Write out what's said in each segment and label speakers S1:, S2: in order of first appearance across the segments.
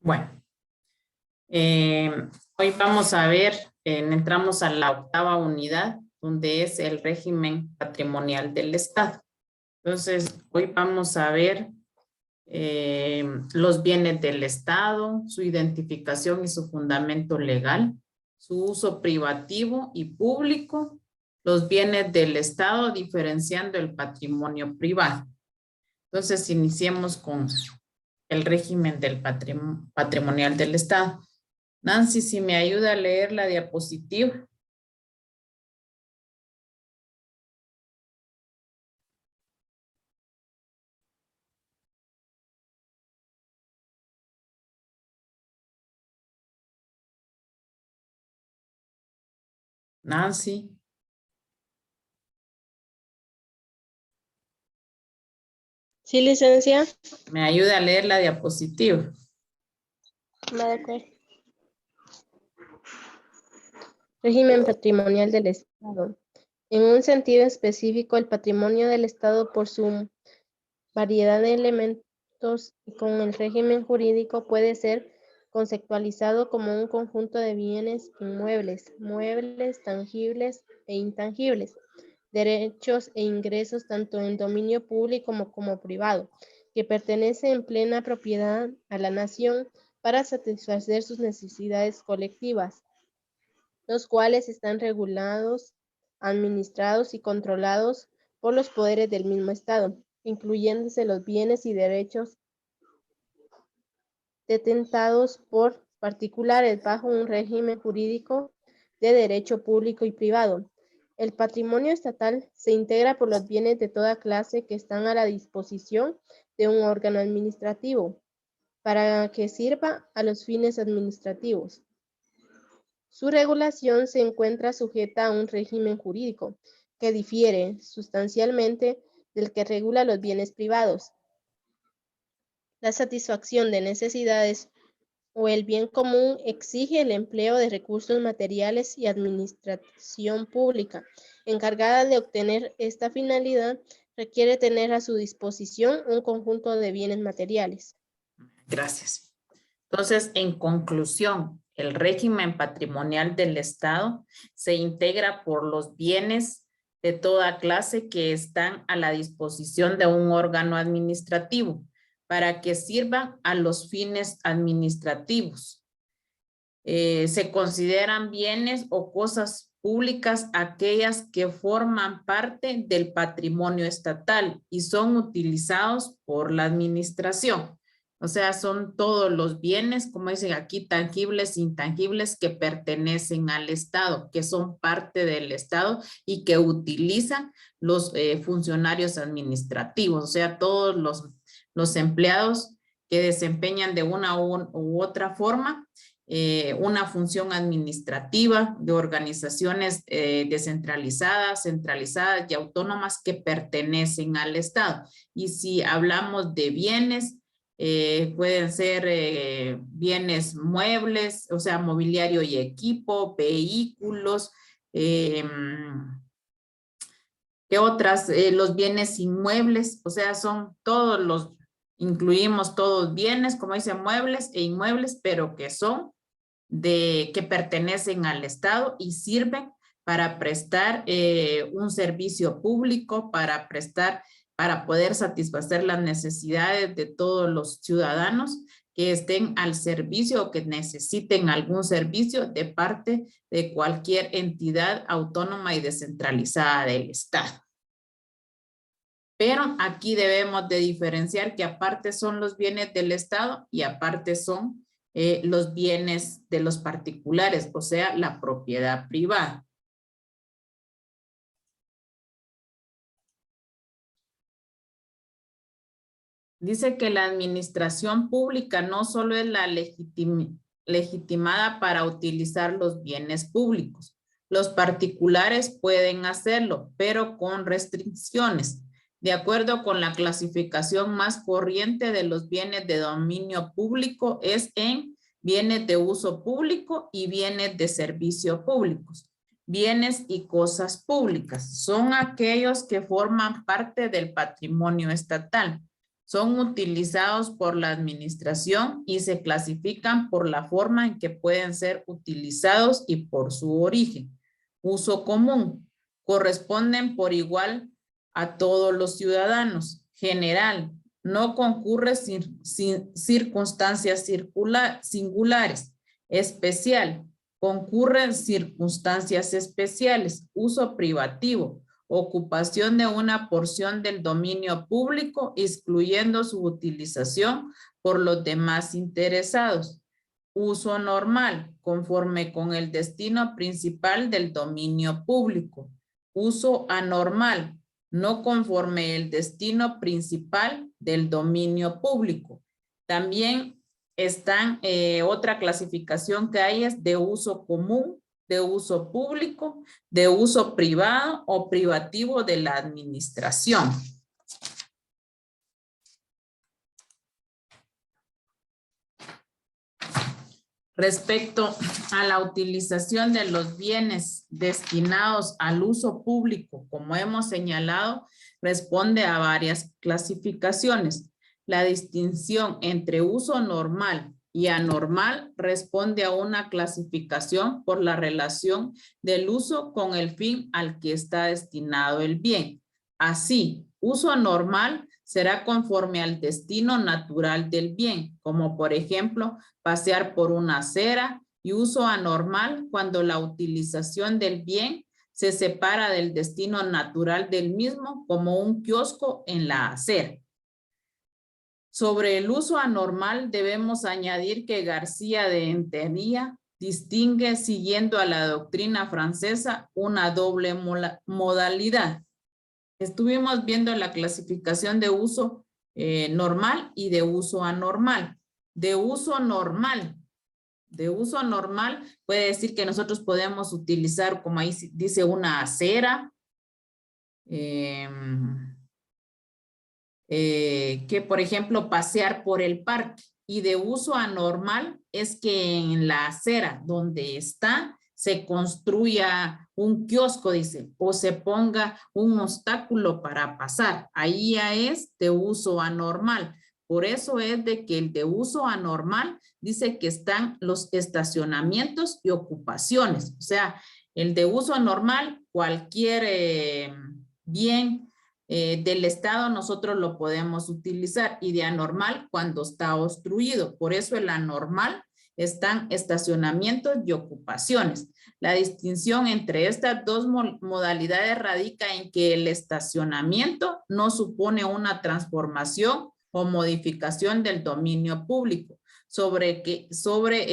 S1: Bueno, hoy vamos a ver, entramos a la 8ª unidad, donde es el régimen patrimonial del Estado. Entonces, hoy vamos a ver los bienes del Estado, su identificación y su fundamento legal, su uso privativo y público, los bienes del Estado, diferenciando el patrimonio privado. Entonces, iniciemos con el régimen del patrimonial del Estado. Nancy, si me ayuda a leer la diapositiva. Nancy,
S2: Sí, licencia.
S1: me ayuda a leer la diapositiva.
S2: Régimen patrimonial del Estado. En un sentido específico, el patrimonio del Estado por su variedad de elementos y con el régimen jurídico puede ser conceptualizado como un conjunto de bienes inmuebles, muebles, tangibles e intangibles, derechos e ingresos tanto en dominio público como privado, que pertenece en plena propiedad a la nación para satisfacer sus necesidades colectivas, los cuales están regulados, administrados y controlados por los poderes del mismo Estado, incluyéndose los bienes y derechos detentados por particulares bajo un régimen jurídico de derecho público y privado. El patrimonio estatal se integra por los bienes de toda clase que están a la disposición de un órgano administrativo para que sirva a los fines administrativos. Su regulación se encuentra sujeta a un régimen jurídico que difiere sustancialmente del que regula los bienes privados. La satisfacción de necesidades o el bien común exige el empleo de recursos materiales y administración pública encargada de obtener esta finalidad requiere tener a su disposición un conjunto de bienes materiales.
S1: Gracias. Entonces, en conclusión, el régimen patrimonial del Estado se integra por los bienes de toda clase que están a la disposición de un órgano administrativo para que sirvan a los fines administrativos. Se consideran bienes o cosas públicas aquellas que forman parte del patrimonio estatal y son utilizados por la administración. O sea, son todos los bienes, como dicen aquí, tangibles e intangibles que pertenecen al Estado, que son parte del Estado y que utilizan los funcionarios administrativos, o sea, todos los empleados que desempeñan de una u otra forma una función administrativa de organizaciones descentralizadas, centralizadas y autónomas que pertenecen al Estado. Y si hablamos de bienes, pueden ser bienes muebles, o sea, mobiliario y equipo, vehículos, ¿qué otras? Los bienes inmuebles, o sea, son todos los, incluimos todos bienes, como dice, muebles e inmuebles, pero que son que pertenecen al Estado y sirven para prestar un servicio público, para poder satisfacer las necesidades de todos los ciudadanos que estén al servicio o que necesiten algún servicio de parte de cualquier entidad autónoma y descentralizada del Estado. Pero aquí debemos de diferenciar que aparte son los bienes del Estado y aparte son los bienes de los particulares, o sea, la propiedad privada. Dice que la administración pública no solo es la legitimada para utilizar los bienes públicos. Los particulares pueden hacerlo, pero con restricciones. De acuerdo con la clasificación más corriente de los bienes de dominio público es en bienes de uso público y bienes de servicio públicos. Bienes y cosas públicas son aquellos que forman parte del patrimonio estatal. Son utilizados por la administración y se clasifican por la forma en que pueden ser utilizados y por su origen. Uso común. Corresponden por igual a todos los ciudadanos. General. No concurre sin circunstancias singulares. Especial. Concurren circunstancias especiales. Uso privativo. Ocupación de una porción del dominio público, excluyendo su utilización por los demás interesados. Uso normal, conforme con el destino principal del dominio público. Uso anormal, no conforme el destino principal del dominio público. También están, otra clasificación que hay es de uso común, de uso público, de uso privado o privativo de la administración. Respecto a la utilización de los bienes destinados al uso público, como hemos señalado, responde a varias clasificaciones. La distinción entre uso normal y anormal responde a una clasificación por la relación del uso con el fin al que está destinado el bien. Así, uso normal será conforme al destino natural del bien, como por ejemplo, pasear por una acera, y uso anormal cuando la utilización del bien se separa del destino natural del mismo, como un kiosco en la acera. Sobre el uso anormal debemos añadir que García de Entería distingue, siguiendo a la doctrina francesa, una doble modalidad. Estuvimos viendo la clasificación de uso normal y de uso anormal. De uso normal puede decir que nosotros podemos utilizar, como ahí dice, una acera, que por ejemplo pasear por el parque. Y de uso anormal es que en la acera donde está se construya un kiosco, dice, o se ponga un obstáculo para pasar. Ahí ya es de uso anormal. Por eso es de que el de uso anormal dice que están los estacionamientos y ocupaciones. O sea, el de uso anormal, cualquier bien del Estado nosotros lo podemos utilizar, y de anormal cuando está obstruido. Por eso el anormal están estacionamientos y ocupaciones. La distinción entre estas dos modalidades radica en que el estacionamiento no supone una transformación o modificación del dominio público sobre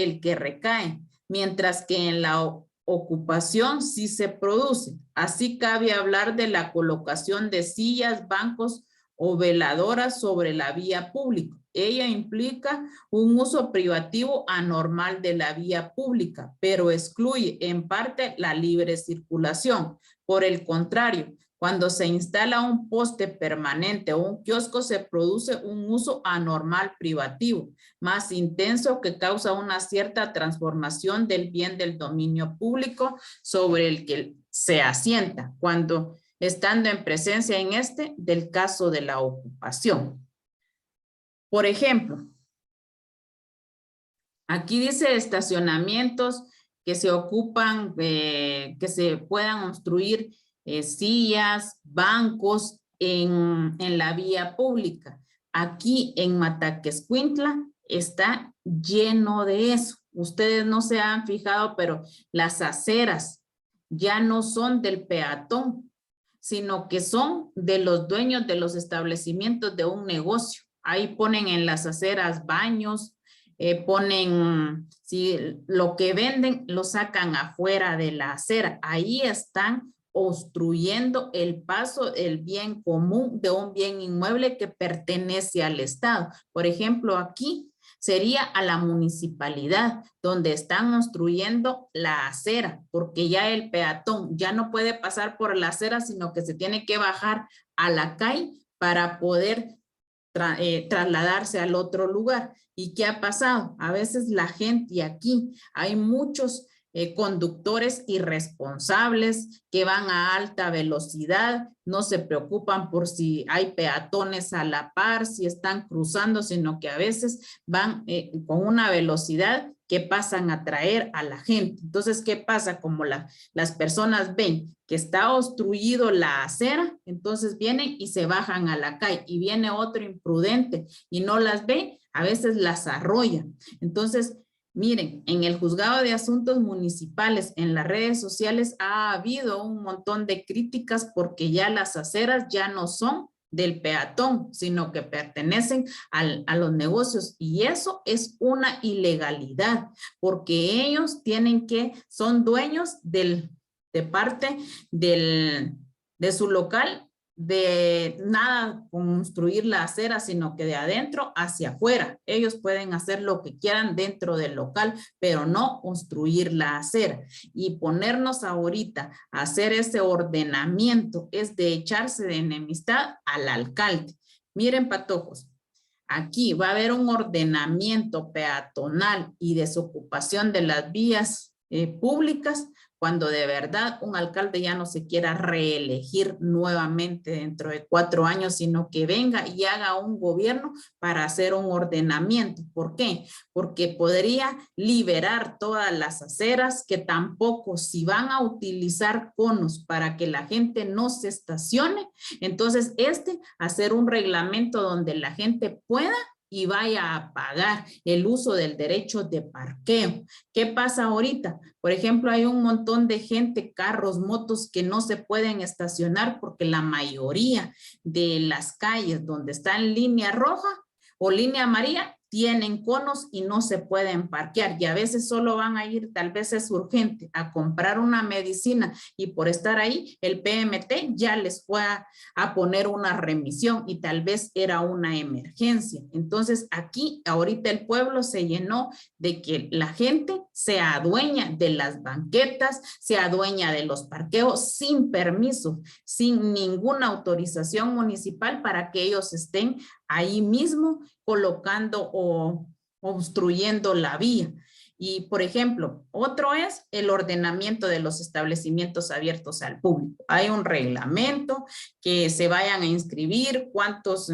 S1: el que recae, mientras que en la ocupación sí se produce. Así cabe hablar de la colocación de sillas, bancos o veladoras sobre la vía pública. Ella implica un uso privativo anormal de la vía pública, pero excluye en parte la libre circulación. Por el contrario, cuando se instala un poste permanente o un kiosco, se produce un uso anormal privativo, más intenso, que causa una cierta transformación del bien del dominio público sobre el que se asienta, cuando estando en presencia en del caso de la ocupación. Por ejemplo, aquí dice estacionamientos que se ocupan, que se puedan construir sillas, bancos en la vía pública. Aquí en Mataquescuintla está lleno de eso. Ustedes no se han fijado, pero las aceras ya no son del peatón, sino que son de los dueños de los establecimientos de un negocio. Ahí ponen en las aceras baños, ponen, si lo que venden lo sacan afuera de la acera. Ahí están obstruyendo el paso del bien común de un bien inmueble que pertenece al Estado. Por ejemplo, aquí sería a la municipalidad, donde están construyendo la acera, porque ya el peatón ya no puede pasar por la acera, sino que se tiene que bajar a la calle para poder trasladarse al otro lugar. ¿Y qué ha pasado? A veces la gente, y aquí hay muchos conductores irresponsables que van a alta velocidad, no se preocupan por si hay peatones a la par, si están cruzando, sino que a veces van con una velocidad que pasan a traer a la gente. Entonces, ¿qué pasa? Como las personas ven que está obstruido la acera, entonces vienen y se bajan a la calle y viene otro imprudente y no las ve, a veces las arrolla. Entonces, miren, en el Juzgado de Asuntos Municipales, en las redes sociales ha habido un montón de críticas porque ya las aceras ya no son del peatón, sino que pertenecen a los negocios y eso es una ilegalidad porque ellos son dueños de parte de su local, de nada construir la acera, sino que de adentro hacia afuera. Ellos pueden hacer lo que quieran dentro del local, pero no construir la acera. Y ponernos ahorita a hacer ese ordenamiento es de echarse de enemistad al alcalde. Miren, patojos, aquí va a haber un ordenamiento peatonal y desocupación de las vías públicas cuando de verdad un alcalde ya no se quiera reelegir nuevamente dentro de 4 años, sino que venga y haga un gobierno para hacer un ordenamiento. ¿Por qué? Porque podría liberar todas las aceras, que tampoco, si van a utilizar conos para que la gente no se estacione, entonces hacer un reglamento donde la gente pueda y vaya a pagar el uso del derecho de parqueo. ¿Qué pasa ahorita? Por ejemplo, hay un montón de gente, carros, motos que no se pueden estacionar porque la mayoría de las calles donde está en línea roja o línea amarilla tienen conos y no se pueden parquear y a veces solo van a ir, tal vez es urgente, a comprar una medicina y por estar ahí el PMT ya les fue a poner una remisión y tal vez era una emergencia. Entonces aquí ahorita el pueblo se llenó de que la gente se adueña de las banquetas, se adueña de los parqueos sin permiso, sin ninguna autorización municipal para que ellos estén ahí mismo colocando o obstruyendo la vía. Y, por ejemplo, otro es el ordenamiento de los establecimientos abiertos al público. Hay un reglamento que se vayan a inscribir, cuántos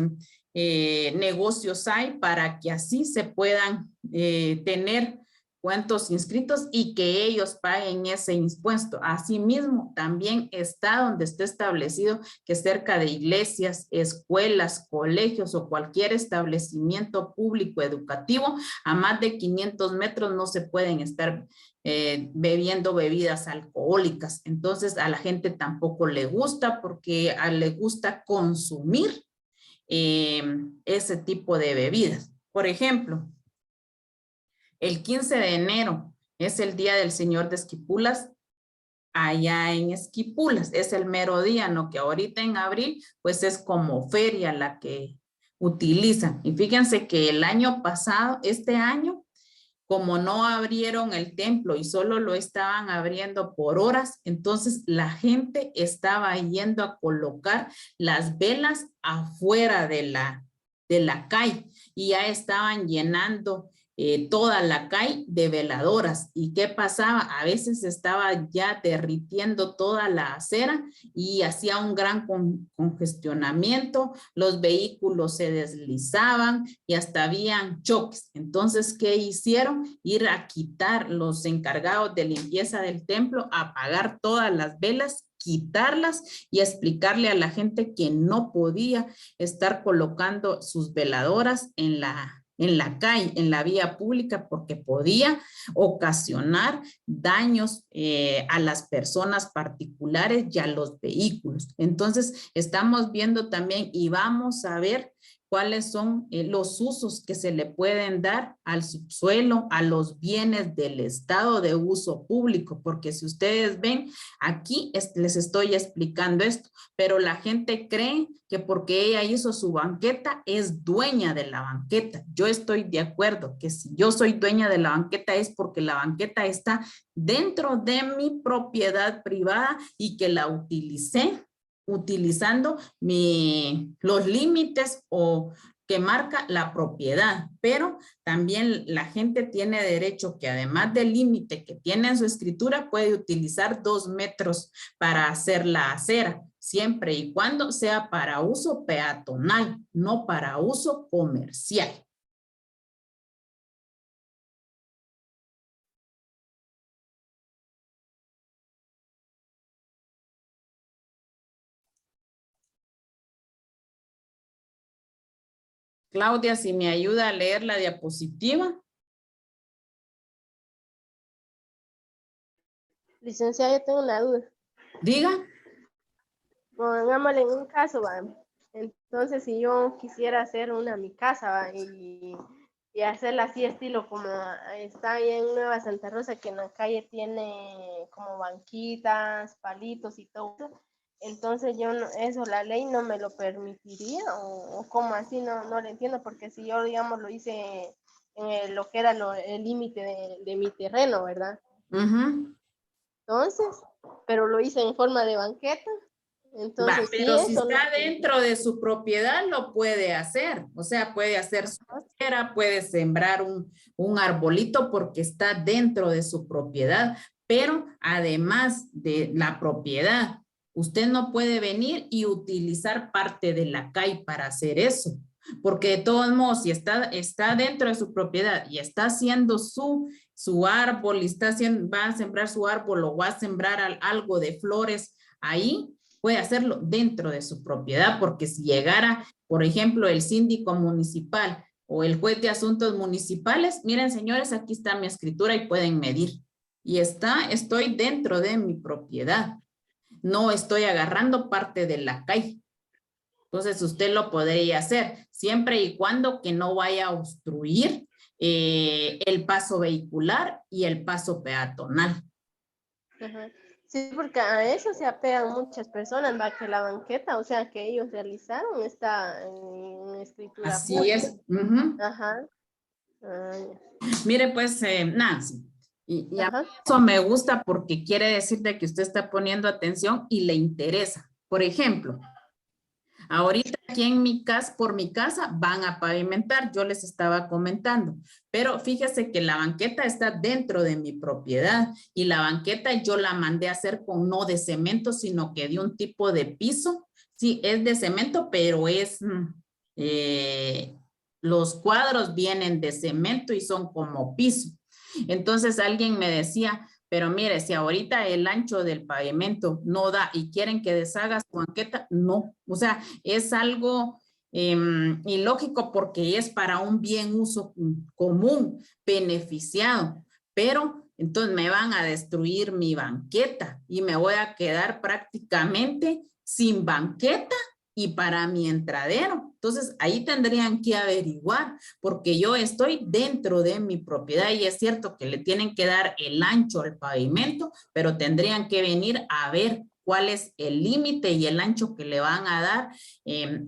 S1: negocios hay para que así se puedan tener cuántos inscritos y que ellos paguen ese impuesto. Asimismo, también está donde esté establecido que cerca de iglesias, escuelas, colegios o cualquier establecimiento público educativo, a más de 500 metros no se pueden estar bebiendo bebidas alcohólicas. Entonces, a la gente tampoco le gusta porque le gusta consumir ese tipo de bebidas. Por ejemplo, el 15 de enero es el día del Señor de Esquipulas, allá en Esquipulas. Es el mero día, ¿no? Que ahorita en abril, pues es como feria la que utilizan. Y fíjense que el año pasado, este año, como no abrieron el templo y solo lo estaban abriendo por horas, entonces la gente estaba yendo a colocar las velas afuera de la calle y ya estaban llenando toda la calle de veladoras. ¿Y qué pasaba? A veces estaba ya derritiendo toda la acera y hacía un gran congestionamiento, los vehículos se deslizaban y hasta habían choques. Entonces, ¿qué hicieron? Ir a quitar los encargados de limpieza del templo, apagar todas las velas, quitarlas y explicarle a la gente que no podía estar colocando sus veladoras en la calle, en la vía pública, porque podía ocasionar daños a las personas particulares y a los vehículos. Entonces, estamos viendo también y vamos a ver cuáles son los usos que se le pueden dar al subsuelo, a los bienes del Estado de uso público, porque si ustedes ven, aquí les estoy explicando esto, pero la gente cree que porque ella hizo su banqueta es dueña de la banqueta. Yo estoy de acuerdo que si yo soy dueña de la banqueta es porque la banqueta está dentro de mi propiedad privada y que la utilicé utilizando los límites o que marca la propiedad, pero también la gente tiene derecho que además del límite que tiene en su escritura, puede utilizar 2 metros para hacer la acera, siempre y cuando sea para uso peatonal, no para uso comercial. Claudia, si me ayuda a leer la diapositiva.
S2: Licenciada, yo tengo una duda.
S1: Diga.
S2: Pongámosle en un caso, ¿va? Entonces, si yo quisiera hacer mi casa, ¿va? Y hacerla así estilo como está ahí en Nueva Santa Rosa, que en la calle tiene como banquitas, palitos y todo eso. Entonces yo eso la ley no me lo permitiría o como así no lo entiendo, porque si yo digamos lo hice en lo que era el límite de mi terreno, ¿verdad? Entonces, pero lo hice en forma de banqueta. Entonces,
S1: pero
S2: sí,
S1: si
S2: eso
S1: está dentro de su propiedad, lo puede hacer. O sea, puede hacer su acera, puede sembrar un arbolito porque está dentro de su propiedad. Pero además de la propiedad, usted no puede venir y utilizar parte de la calle para hacer eso. Porque de todos modos, si está dentro de su propiedad y está haciendo su árbol y va a sembrar su árbol o va a sembrar algo de flores ahí, puede hacerlo dentro de su propiedad, porque si llegara, por ejemplo, el síndico municipal o el juez de asuntos municipales, miren señores, aquí está mi escritura y pueden medir. Y estoy dentro de mi propiedad. No estoy agarrando parte de la calle. Entonces usted lo podría hacer, siempre y cuando que no vaya a obstruir el paso vehicular y el paso peatonal.
S2: Ajá. Sí, porque a eso se apegan muchas personas, va, que la banqueta, o sea, que ellos realizaron está en escritura
S1: Así
S2: pública.
S1: es.
S2: Ajá.
S1: Mire, pues, Nancy, y a eso me gusta porque quiere decir de que usted está poniendo atención y le interesa. Por ejemplo, ahorita aquí en mi casa, por mi casa, van a pavimentar, yo les estaba comentando, pero fíjese que la banqueta está dentro de mi propiedad y la banqueta yo la mandé a hacer con no de cemento, sino que de un tipo de piso. Sí, es de cemento, pero los cuadros vienen de cemento y son como piso. Entonces alguien me decía, pero mire, si ahorita el ancho del pavimento no da y quieren que deshaga su banqueta, no. O sea, es algo ilógico porque es para un bien uso común, beneficiado. Pero entonces me van a destruir mi banqueta y me voy a quedar prácticamente sin banqueta y para mi entradero. Entonces ahí tendrían que averiguar porque yo estoy dentro de mi propiedad y es cierto que le tienen que dar el ancho al pavimento, pero tendrían que venir a ver cuál es el límite y el ancho que le van a dar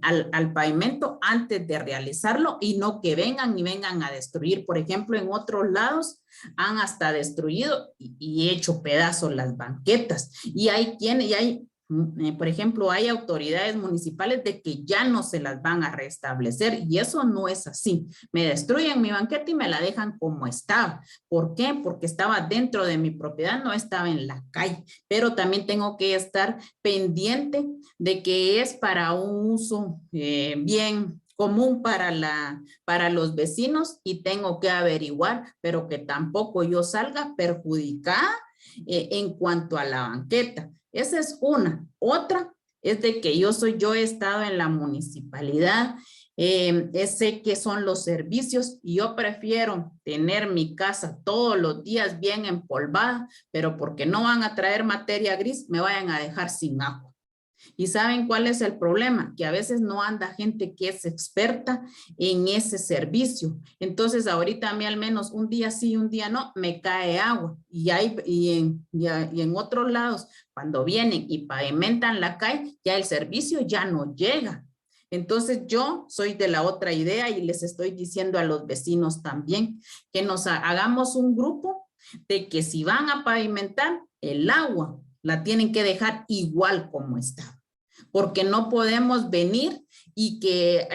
S1: al pavimento antes de realizarlo y no que vengan y vengan a destruir. Por ejemplo, en otros lados han hasta destruido y hecho pedazos las banquetas y hay por ejemplo, hay autoridades municipales de que ya no se las van a restablecer y eso no es así. Me destruyen mi banqueta y me la dejan como estaba. ¿Por qué? Porque estaba dentro de mi propiedad, no estaba en la calle, pero también tengo que estar pendiente de que es para un uso bien común para los vecinos y tengo que averiguar, pero que tampoco yo salga perjudicada en cuanto a la banqueta. Esa es una. Otra es de que yo he estado en la municipalidad, sé qué son los servicios y yo prefiero tener mi casa todos los días bien empolvada, pero porque no van a traer materia gris, me vayan a dejar sin agua. ¿Y saben cuál es el problema? Que a veces no anda gente que es experta en ese servicio. Entonces, ahorita a mí al menos un día sí, un día no, me cae agua. Y en otros lados, cuando vienen y pavimentan la calle, ya el servicio ya no llega. Entonces, yo soy de la otra idea y les estoy diciendo a los vecinos también que nos hagamos un grupo de que si van a pavimentar, el agua la tienen que dejar igual como está, porque no podemos venir y que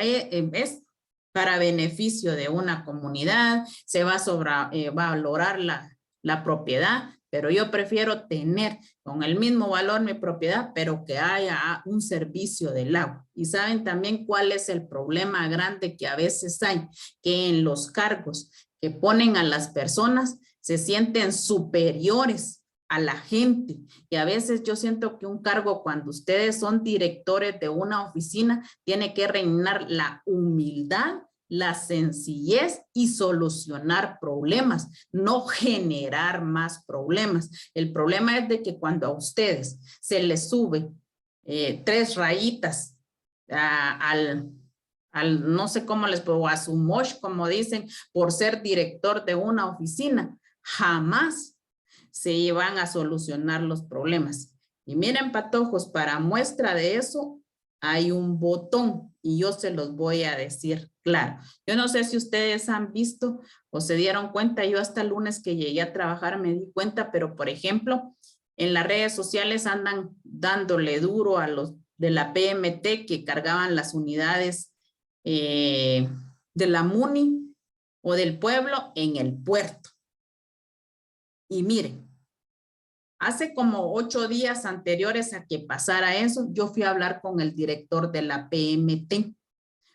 S1: para beneficio de una comunidad, se va a valorar la propiedad, pero yo prefiero tener con el mismo valor mi propiedad, pero que haya un servicio del agua. Y saben también cuál es el problema grande que a veces hay, que en los cargos que ponen a las personas se sienten superiores a la gente. Y a veces yo siento que un cargo, cuando ustedes son directores de una oficina, tiene que reinar la humildad, la sencillez y solucionar problemas, no generar más problemas. El problema es de que cuando a ustedes se les sube 3 rayitas no sé cómo les puedo, a su mosh, como dicen, por ser director de una oficina, jamás se van a solucionar los problemas. Y miren, patojos, para muestra de eso, hay un botón y yo se los voy a decir claro. Yo no sé si ustedes han visto o se dieron cuenta, yo hasta el lunes que llegué a trabajar me di cuenta, pero por ejemplo, en las redes sociales andan dándole duro a los de la PMT que cargaban las unidades de la MUNI o del pueblo en el puerto. Y miren, hace como 8 días anteriores a que pasara eso, yo fui a hablar con el director de la PMT,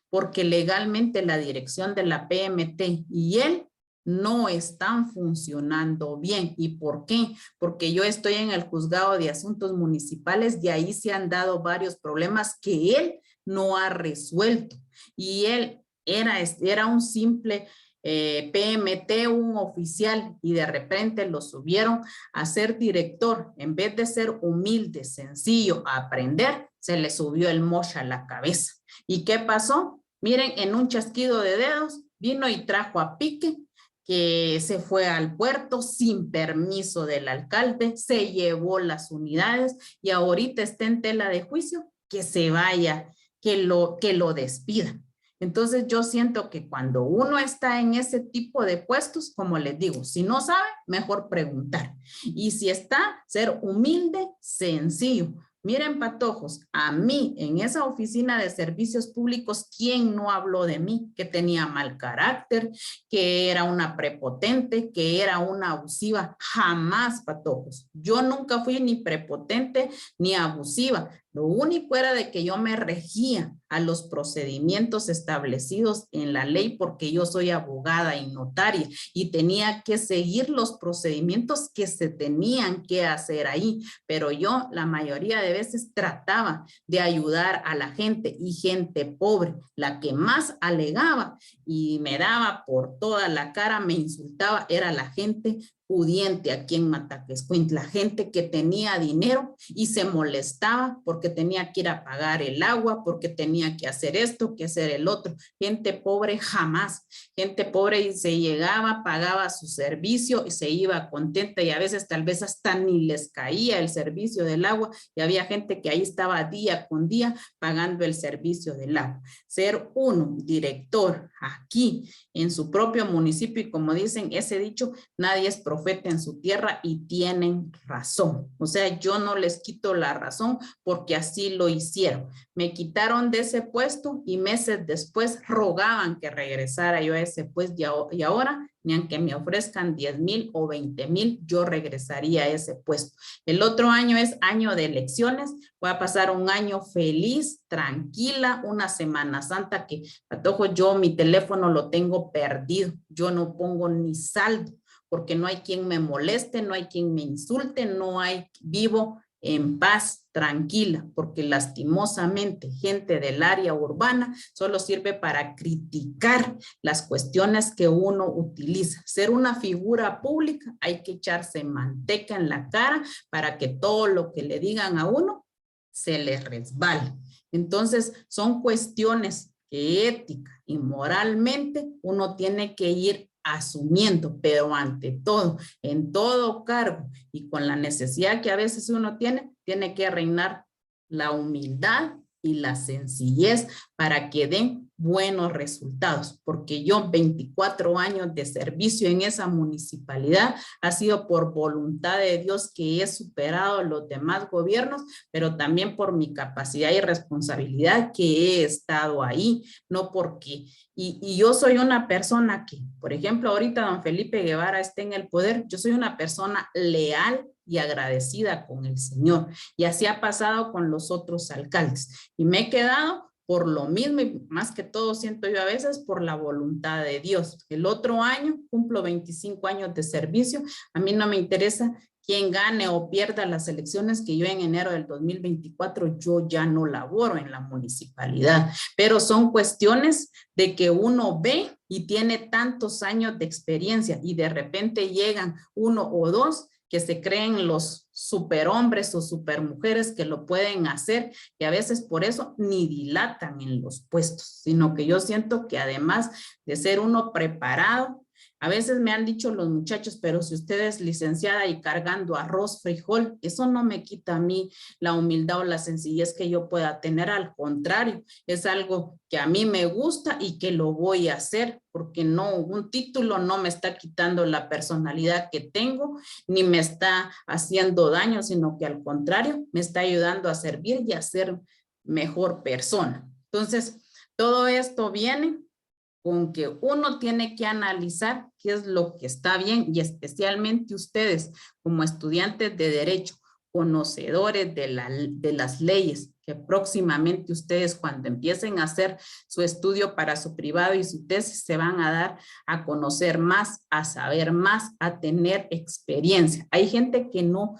S1: porque legalmente la dirección de la PMT y él no están funcionando bien. ¿Y por qué? Porque yo estoy en el juzgado de asuntos municipales, de ahí se han dado varios problemas que él no ha resuelto. Y él era un simple PMT, un oficial, y de repente lo subieron a ser director. En vez de ser humilde, sencillo, a aprender, se le subió el mocha a la cabeza. ¿Y qué pasó? Miren, en un chasquido de dedos, vino y trajo a pique, que se fue al puerto sin permiso del alcalde, se llevó las unidades y ahorita está en tela de juicio, que se vaya, que lo despida. Entonces yo siento que cuando uno está en ese tipo de puestos, como les digo, si no sabe, mejor preguntar. Y si está, ser humilde, sencillo. Miren, patojos, a mí en esa oficina de servicios públicos, ¿quién no habló de mí? Que tenía mal carácter, que era una prepotente, que era una abusiva. Jamás, patojos. Yo nunca fui ni prepotente ni abusiva. Lo único era de que yo me regía a los procedimientos establecidos en la ley, porque yo soy abogada y notaria y tenía que seguir los procedimientos que se tenían que hacer ahí. Pero yo la mayoría de veces trataba de ayudar a la gente, y gente pobre, la que más alegaba y me daba por toda la cara, me insultaba, era la gente pudiente aquí en Mataquescuintla, la gente que tenía dinero y se molestaba porque tenía que ir a pagar el agua, porque tenía que hacer esto, que hacer el otro. Gente pobre jamás. Gente pobre y se llegaba, pagaba su servicio y se iba contenta, y a veces tal vez hasta ni les caía el servicio del agua, y había gente que ahí estaba día con día pagando el servicio del agua. Ser uno director aquí en su propio municipio, y como dicen ese dicho, nadie es profeta en su tierra, y tienen razón. O sea, yo no les quito la razón porque así lo hicieron. Me quitaron de ese puesto y meses después rogaban que regresara yo a ese puesto, y ahora ni aunque me ofrezcan 10,000 o 20,000, yo regresaría a ese puesto. El otro año es año de elecciones, voy a pasar un año feliz, tranquila, una Semana Santa que, patojo, yo mi teléfono lo tengo perdido, yo no pongo ni saldo, porque no hay quien me moleste, no hay quien me insulte, no hay, vivo en paz, tranquila, porque lastimosamente gente del área urbana solo sirve para criticar las cuestiones que uno utiliza. Ser una figura pública, hay que echarse manteca en la cara para que todo lo que le digan a uno se le resbale. Entonces son cuestiones que ética y moralmente uno tiene que ir asumiendo, pero ante todo, en todo cargo y con la necesidad que a veces uno tiene que reinar la humildad, y la sencillez para que den buenos resultados, porque yo 24 años de servicio en esa municipalidad ha sido por voluntad de Dios que he superado los demás gobiernos, pero también por mi capacidad y responsabilidad que he estado ahí, no porque, y yo soy una persona que, por ejemplo, ahorita don Felipe Guevara está en el poder, yo soy una persona leal y agradecida con el Señor, y así ha pasado con los otros alcaldes, y me he quedado por lo mismo y más que todo siento yo a veces por la voluntad de Dios. El otro año cumplo 25 años de servicio, a mí no me interesa quién gane o pierda las elecciones, que yo en enero del 2024 yo ya no laboro en la municipalidad, pero son cuestiones de que uno ve y tiene tantos años de experiencia y de repente llegan uno o dos que se creen los superhombres o supermujeres que lo pueden hacer, y a veces por eso ni dilatan en los puestos, sino que yo siento que además de ser uno preparado, a veces me han dicho los muchachos, pero si usted es licenciada y cargando arroz, frijol, eso no me quita a mí la humildad o la sencillez que yo pueda tener, al contrario, es algo que a mí me gusta y que lo voy a hacer, porque no, un título no me está quitando la personalidad que tengo, ni me está haciendo daño, sino que al contrario, me está ayudando a servir y a ser mejor persona. Entonces, todo esto viene con que uno tiene que analizar qué es lo que está bien, y especialmente ustedes como estudiantes de derecho, conocedores de las leyes, que próximamente ustedes cuando empiecen a hacer su estudio para su privado y su tesis se van a dar a conocer más, a saber más, a tener experiencia. Hay gente que no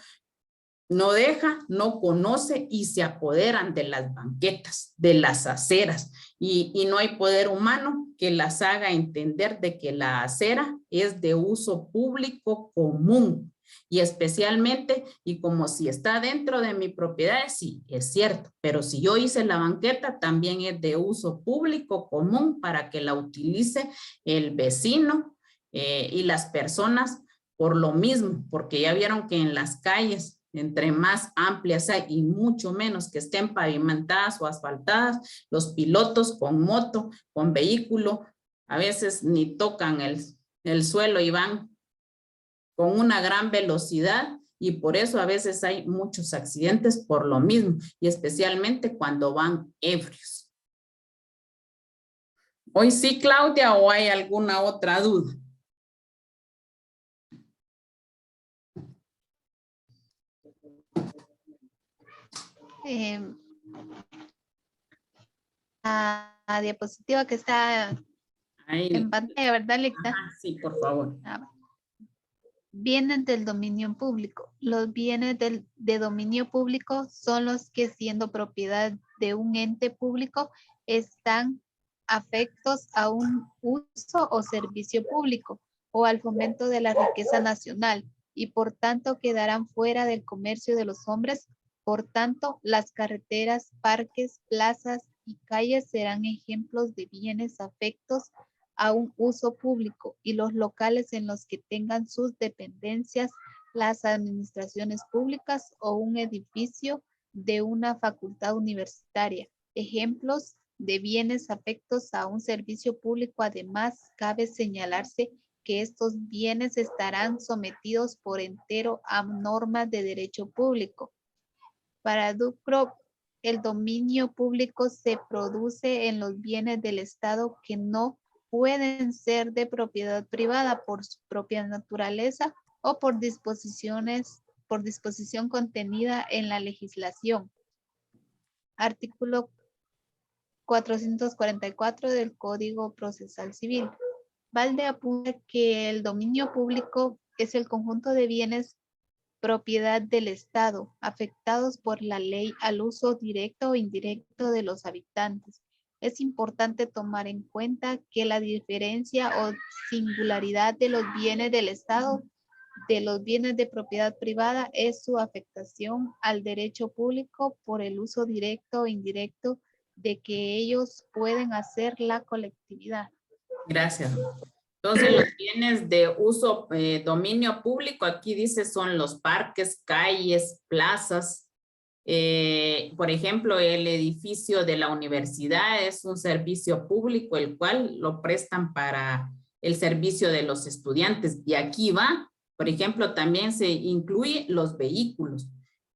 S1: deja, no conoce y se apoderan de las banquetas, de las aceras, y no hay poder humano que las haga entender de que la acera es de uso público común, y especialmente, y como si está dentro de mi propiedad, sí, es cierto, pero si yo hice la banqueta, también es de uso público común para que la utilice el vecino y las personas por lo mismo, porque ya vieron que en las calles, entre más amplias hay y mucho menos que estén pavimentadas o asfaltadas, los pilotos con moto, con vehículo, a veces ni tocan el suelo y van con una gran velocidad, y por eso a veces hay muchos accidentes por lo mismo, y especialmente cuando van ebrios. ¿Hoy sí, Claudia, o hay alguna otra duda?
S3: La diapositiva que está
S1: Ahí.
S3: en pantalla, ¿verdad, Licta?
S1: Sí, por favor.
S3: Bienes del dominio público. Los bienes de dominio público son los que, siendo propiedad de un ente público, están afectos a un uso o servicio público o al fomento de la riqueza nacional, y por tanto quedarán fuera del comercio de los hombres. Por tanto, las carreteras, parques, plazas y calles serán ejemplos de bienes afectos a un uso público, y los locales en los que tengan sus dependencias las administraciones públicas o un edificio de una facultad universitaria. Ejemplos de bienes afectos a un servicio público. Además, cabe señalarse que estos bienes estarán sometidos por entero a normas de derecho público. Para Ducrot, el dominio público se produce en los bienes del Estado que no pueden ser de propiedad privada por su propia naturaleza o por disposición contenida en la legislación. Artículo 444 del Código Procesal Civil. Valde apunta que el dominio público es el conjunto de bienes propiedad del Estado, afectados por la ley al uso directo o indirecto de los habitantes. Es importante tomar en cuenta que la diferencia o singularidad de los bienes del Estado de los bienes de propiedad privada es su afectación al derecho público por el uso directo o indirecto de que ellos pueden hacer la colectividad.
S1: Gracias. Entonces, los bienes de uso, dominio público, aquí dice son los parques, calles, plazas, Por ejemplo, el edificio de la universidad es un servicio público, el cual lo prestan para el servicio de los estudiantes. Y aquí va, por ejemplo, también se incluye los vehículos.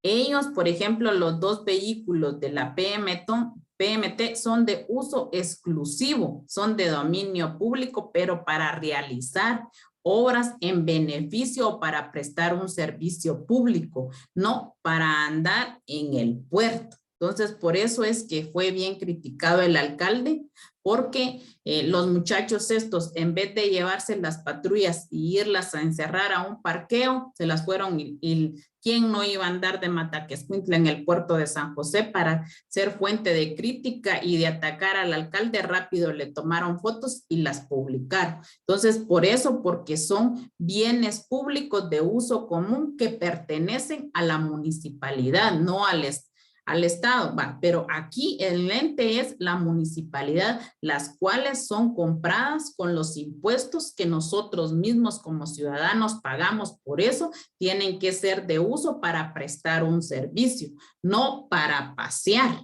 S1: Ellos, por ejemplo, los 2 vehículos de la PMT son de uso exclusivo, son de dominio público, pero para realizar obras en beneficio o para prestar un servicio público, no para andar en el puerto. Entonces, por eso es que fue bien criticado el alcalde, porque los muchachos estos, en vez de llevarse las patrullas y irlas a encerrar a un parqueo, se las fueron y ¿quién no iba a andar de Mataquescuintla en el puerto de San José para ser fuente de crítica y de atacar al alcalde? Rápido le tomaron fotos y las publicaron. Entonces, por eso, porque son bienes públicos de uso común que pertenecen a la municipalidad, no al Estado, va, pero aquí el ente es la municipalidad, las cuales son compradas con los impuestos que nosotros mismos como ciudadanos pagamos. Por eso tienen que ser de uso para prestar un servicio, no para pasear.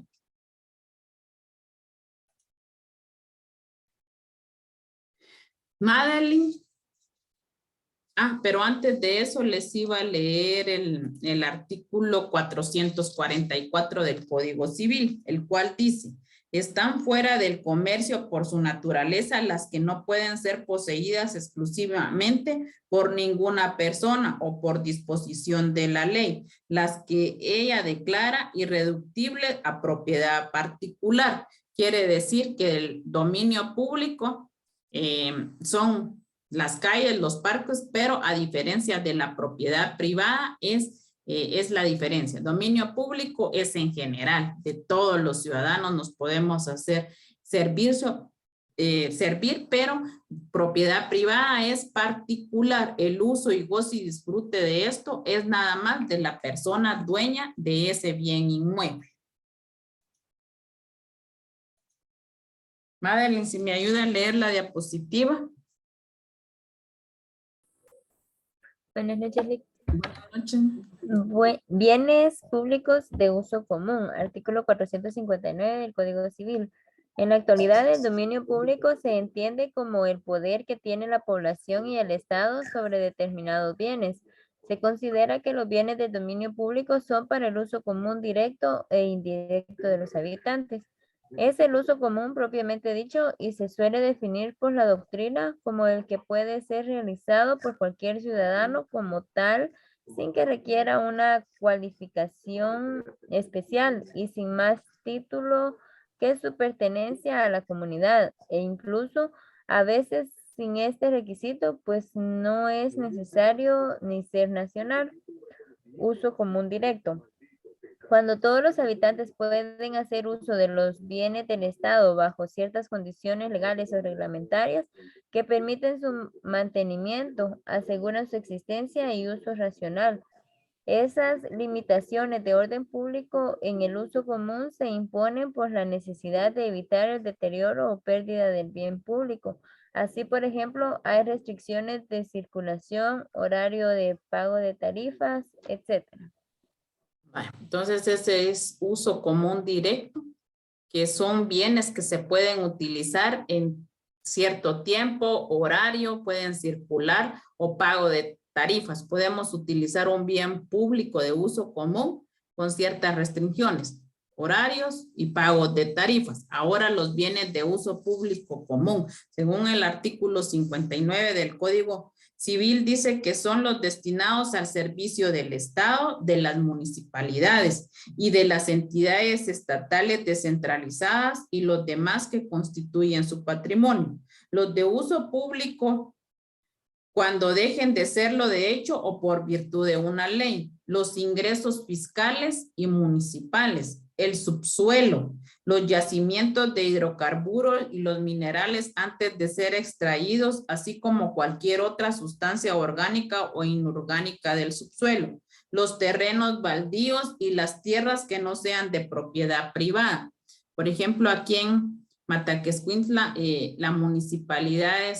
S1: Madeline. Pero antes de eso les iba a leer el artículo 444 del Código Civil, el cual dice: están fuera del comercio por su naturaleza las que no pueden ser poseídas exclusivamente por ninguna persona o por disposición de la ley, las que ella declara irreductible a propiedad particular. Quiere decir que el dominio público son las calles, los parques, pero a diferencia de la propiedad privada es la diferencia. Dominio público es en general, de todos los ciudadanos nos podemos hacer servir, pero propiedad privada es particular. El uso y goce y disfrute de esto es nada más de la persona dueña de ese bien inmueble. Madeline, si me ayuda a leer la diapositiva.
S4: Buenas noches.
S1: Buenas noches.
S4: Bienes públicos de uso común, artículo 459 del Código Civil. En la actualidad, el dominio público se entiende como el poder que tiene la población y el Estado sobre determinados bienes. Se considera que los bienes de dominio público son para el uso común directo e indirecto de los habitantes. Es el uso común propiamente dicho y se suele definir por la doctrina como el que puede ser realizado por cualquier ciudadano como tal, sin que requiera una cualificación especial y sin más título que su pertenencia a la comunidad, e incluso a veces sin este requisito, pues no es necesario ni ser nacional. Uso común directo. Cuando todos los habitantes pueden hacer uso de los bienes del Estado bajo ciertas condiciones legales o reglamentarias que permiten su mantenimiento, aseguran su existencia y uso racional. Esas limitaciones de orden público en el uso común se imponen por la necesidad de evitar el deterioro o pérdida del bien público. Así, por ejemplo, hay restricciones de circulación, horario de pago de tarifas, etc.
S1: Entonces ese es uso común directo, que son bienes que se pueden utilizar en cierto tiempo, horario, pueden circular o pago de tarifas. Podemos utilizar un bien público de uso común con ciertas restricciones, horarios y pago de tarifas. Ahora los bienes de uso público común, según el artículo 59 del Código Civil, dice que son los destinados al servicio del Estado, de las municipalidades y de las entidades estatales descentralizadas y los demás que constituyen su patrimonio. Los de uso público, cuando dejen de serlo de hecho o por virtud de una ley. Los ingresos fiscales y municipales, el subsuelo, los yacimientos de hidrocarburos y los minerales antes de ser extraídos, así como cualquier otra sustancia orgánica o inorgánica del subsuelo, los terrenos baldíos y las tierras que no sean de propiedad privada. Por ejemplo, aquí en Mataquescuintla, la municipalidad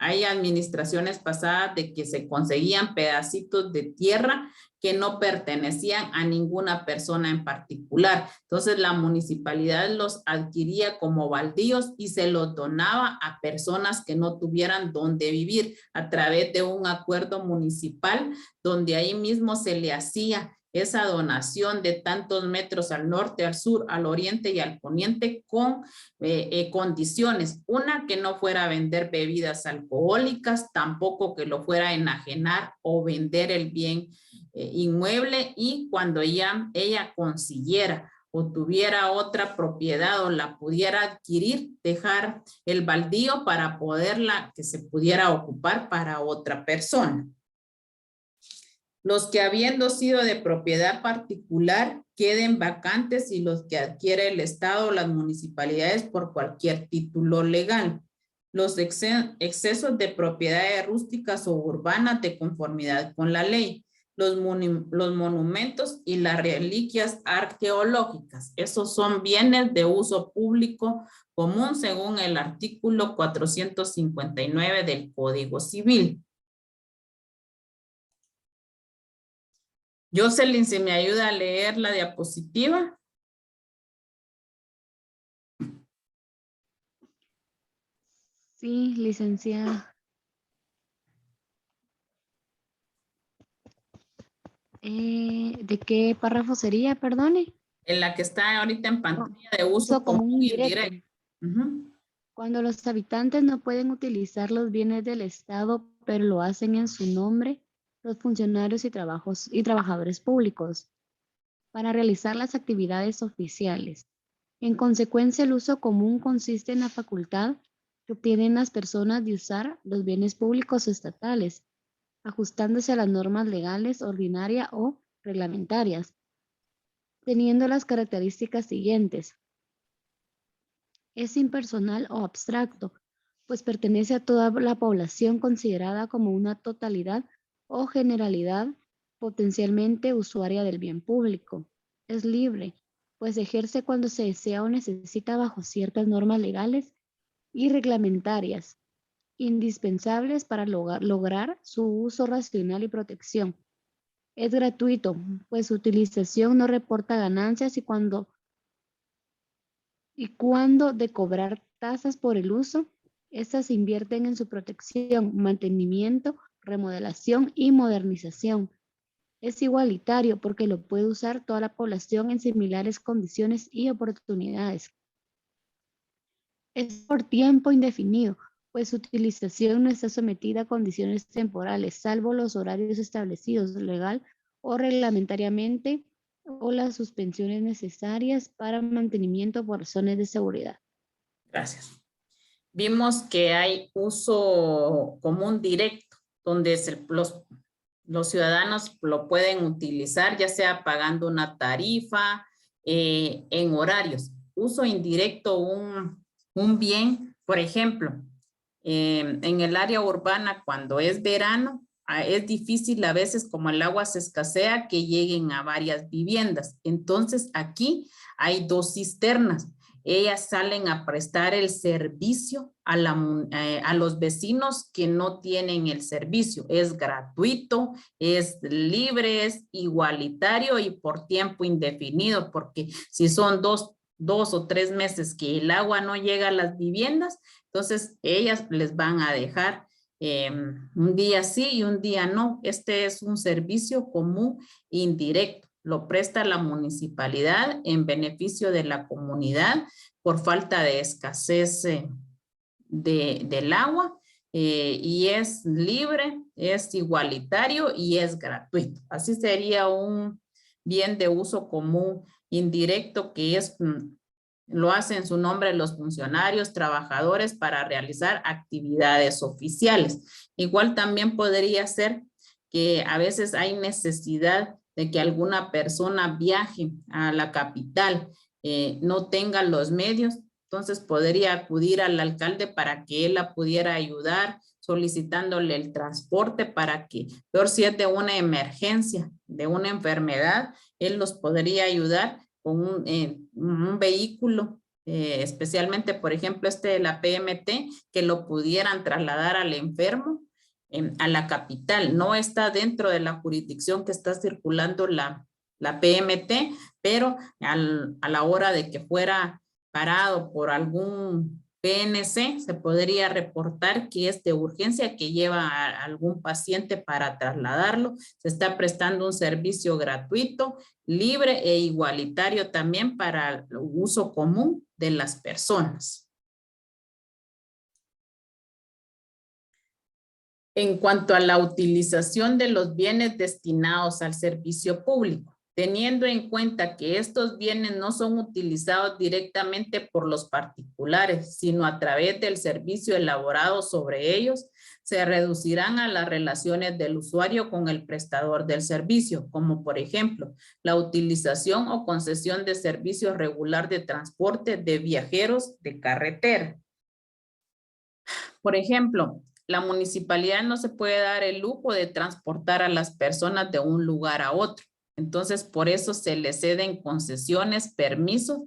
S1: Hay administraciones pasadas de que se conseguían pedacitos de tierra que no pertenecían a ninguna persona en particular. Entonces la municipalidad los adquiría como baldíos y se los donaba a personas que no tuvieran dónde vivir a través de un acuerdo municipal donde ahí mismo se le hacía esa donación de tantos metros al norte, al sur, al oriente y al poniente con condiciones. Una, que no fuera a vender bebidas alcohólicas, tampoco que lo fuera a enajenar o vender el bien inmueble, y cuando ella consiguiera o tuviera otra propiedad o la pudiera adquirir, dejar el baldío para poderla, que se pudiera ocupar para otra persona. Los que habiendo sido de propiedad particular queden vacantes y los que adquiere el Estado o las municipalidades por cualquier título legal. Los excesos de propiedades rústicas o urbanas de conformidad con la ley. Los monumentos y las reliquias arqueológicas. Esos son bienes de uso público común según el artículo 459 del Código Civil. Jocelyn, ¿se me ayuda a leer la diapositiva?
S5: Sí, licenciada. ¿De qué párrafo sería, perdone?
S1: En la que está ahorita en pantalla, de uso común indirecto.
S5: Cuando los habitantes no pueden utilizar los bienes del Estado, pero lo hacen en su nombre, los funcionarios y trabajadores públicos, para realizar las actividades oficiales. En consecuencia, el uso común consiste en la facultad que obtienen las personas de usar los bienes públicos o estatales, ajustándose a las normas legales, ordinarias o reglamentarias, teniendo las características siguientes. Es impersonal o abstracto, pues pertenece a toda la población considerada como una totalidad o generalidad potencialmente usuaria del bien público. Es libre, pues ejerce cuando se desea o necesita bajo ciertas normas legales y reglamentarias, indispensables para lograr su uso racional y protección. Es gratuito, pues su utilización no reporta ganancias y cuando de cobrar tasas por el uso, estas se invierten en su protección, mantenimiento, remodelación y modernización. Es igualitario porque lo puede usar toda la población en similares condiciones y oportunidades. Es por tiempo indefinido, pues su utilización no está sometida a condiciones temporales, salvo los horarios establecidos legal o reglamentariamente o las suspensiones necesarias para mantenimiento por razones de seguridad.
S1: Gracias. Vimos que hay uso común directo, donde los ciudadanos lo pueden utilizar, ya sea pagando una tarifa, en horarios. Uso indirecto, un bien, por ejemplo, en el área urbana, cuando es verano, es difícil a veces, como el agua se escasea, que lleguen a varias viviendas. Entonces aquí hay dos cisternas. Ellas salen a prestar el servicio a los vecinos que no tienen el servicio. Es gratuito, es libre, es igualitario y por tiempo indefinido, porque si son dos o 3 meses que el agua no llega a las viviendas, entonces ellas les van a dejar un día sí y un día no. Este es un servicio común indirecto. Lo presta la municipalidad en beneficio de la comunidad por falta de escasez del agua, y es libre, es igualitario y es gratuito. Así sería un bien de uso común indirecto que es, lo hacen en su nombre los funcionarios, trabajadores para realizar actividades oficiales. Igual también podría ser que a veces hay necesidad de que alguna persona viaje a la capital, no tenga los medios, entonces podría acudir al alcalde para que él la pudiera ayudar, solicitándole el transporte para que, peor si es de una emergencia, de una enfermedad, él los podría ayudar con un vehículo especialmente, por ejemplo, de la PMT, que lo pudieran trasladar al enfermo a la capital. No está dentro de la jurisdicción que está circulando la PMT, pero a la hora de que fuera parado por algún PNC, se podría reportar que es de urgencia, que lleva a algún paciente para trasladarlo. Se está prestando un servicio gratuito, libre e igualitario también para el uso común de las personas. En cuanto a la utilización de los bienes destinados al servicio público, teniendo en cuenta que estos bienes no son utilizados directamente por los particulares, sino a través del servicio elaborado sobre ellos, se reducirán a las relaciones del usuario con el prestador del servicio, como por ejemplo, la utilización o concesión de servicios regular de transporte de viajeros de carretera. Por ejemplo, la municipalidad no se puede dar el lujo de transportar a las personas de un lugar a otro. Entonces, por eso se le ceden concesiones, permisos